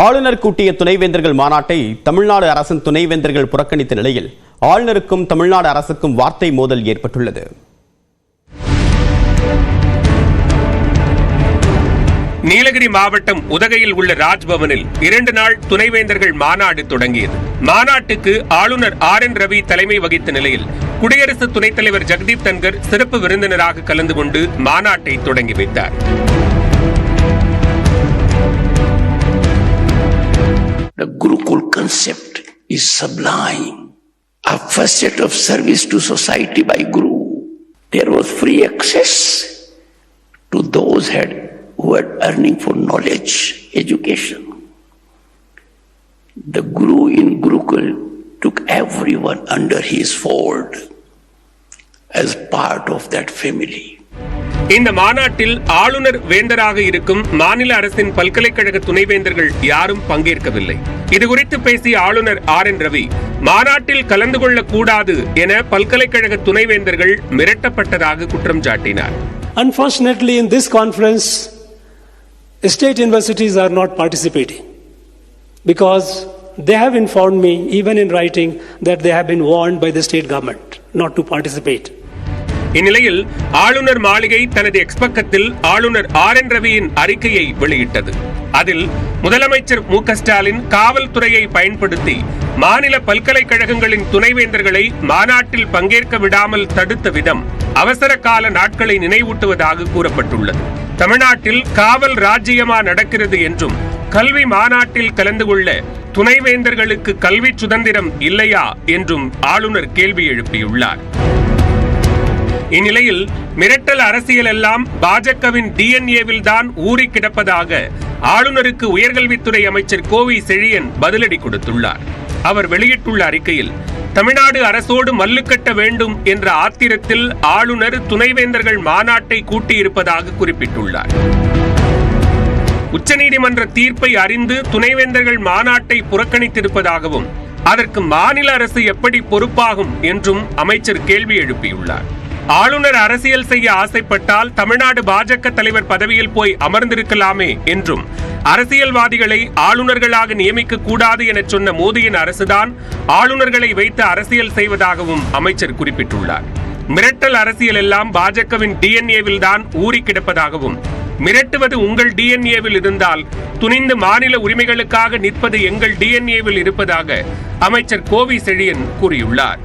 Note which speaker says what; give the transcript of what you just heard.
Speaker 1: ஆளுநர் கூட்டிய துணைவேந்தர்கள் மாநாட்டை தமிழ்நாடு அரசின் துணைவேந்தர்கள் புறக்கணித்த நிலையில் ஆளுநருக்கும் தமிழ்நாடு அரசுக்கும் வார்த்தை மோதல் ஏற்பட்டுள்ளது.
Speaker 2: நீலகிரி மாவட்டம் உதகையில் உள்ள ராஜ்பவனில் 2 நாள் துணைவேந்தர்கள் மாநாடு தொடங்கியது. மாநாட்டுக்கு ஆளுநர் RN ரவி தலைமை வகித்த நிலையில் குடியரசு துணைத் தலைவர் ஜெகதீப் தன்கர் சிறப்பு விருந்தினராக கலந்து கொண்டு மாநாட்டை தொடங்கி வைத்தார்.
Speaker 3: The Gurukul concept is sublime. A facet of service to society by Guru. There was free access to those who were earning for knowledge, education. The Guru in Gurukul took everyone under his fold as part of that family.
Speaker 2: இந்த மாநாட்டில் ஆளுநர் வேந்தராக இருக்கும் மாநில அரசின் பல்கலைக்கழக துணைவேந்தர்கள் யாரும் பங்கேற்கவில்லை. இதுகுறித்து பேசிய ஆளுநர் RN ரவி மாநாட்டில் கலந்து கொள்ளக்கூடாது என பல்கலைக்கழக துணைவேந்தர்கள் மிரட்டப்பட்டதாக குற்றம் சாட்டினார்.
Speaker 4: Unfortunately, in this conference, state universities are not participating because they have informed me, even in writing, that they have been warned by the state government not to participate.
Speaker 2: இந்நிலையில் ஆளுநர் மாளிகை தனது எக்ஸ் பக்கத்தில் ஆளுநர் RN ரவியின் அறிக்கையை வெளியிட்டது. அதில் முதலமைச்சர் MK ஸ்டாலின் காவல்துறையை பயன்படுத்தி மாநில பல்கலைக்கழகங்களின் துணைவேந்தர்களை மாநாட்டில் பங்கேற்க விடாமல் தடுத்த விதம் அவசர கால நாட்களை நினைவூட்டுவதாக கூறப்பட்டுள்ளது. தமிழ்நாட்டில் காவல் ராஜ்ஜியமா நடக்கிறது என்றும் கல்வி மாநாட்டில் கலந்து கொள்ள துணைவேந்தர்களுக்கு கல்வி சுதந்திரம் இல்லையா என்றும் ஆளுநர் கேள்வி எழுப்பியுள்ளார். இந்நிலையில் மிரட்டல் அரசியல் எல்லாம் பாஜகவின் DNA-வில் தான் ஊறி கிடப்பதாக ஆளுநருக்கு உயர்கல்வித்துறை அமைச்சர் கோவி செழியன் பதிலடி கொடுத்துள்ளார். அவர் வெளியிட்டுள்ள அறிக்கையில் தமிழ்நாடு அரசோடு மல்லுக்கட்ட வேண்டும் என்ற ஆத்திரத்தில் ஆளுநர் துணைவேந்தர்கள் மாநாட்டை கூட்டியிருப்பதாக குறிப்பிட்டுள்ளார். உச்சநீதிமன்ற தீர்ப்பை அறிந்து துணைவேந்தர்கள் மாநாட்டை புறக்கணித்திருப்பதாகவும் அதற்கு மாநில அரசு எப்படி பொறுப்பாகும் என்றும் அமைச்சர் கேள்வி எழுப்பியுள்ளார். ஆளுநர் அரசியல் செய்ய ஆசைப்பட்டால் தமிழ்நாடு பாஜக தலைவர் பதவியில் போய் அமர்ந்திருக்கலாமே என்றும் அரசியல்வாதிகளை ஆளுநர்களாக நியமிக்க கூடாது என சொன்ன மோடியின் அரசுதான் ஆளுநர்களை வைத்து அரசியல் செய்வதாகவும் அமைச்சர் குறிப்பிட்டுள்ளார். மிரட்டல் அரசியல் எல்லாம் பாஜகவின் DNA-வில் தான் ஊறி கிடப்பதாகவும் மிரட்டுவது உங்கள் DNA-வில் இருந்தால் துணிந்து மாநில உரிமைகளுக்காக நிற்பது எங்கள் DNA-வில் இருப்பதாக அமைச்சர் கோவி செழியன் கூறியுள்ளார்.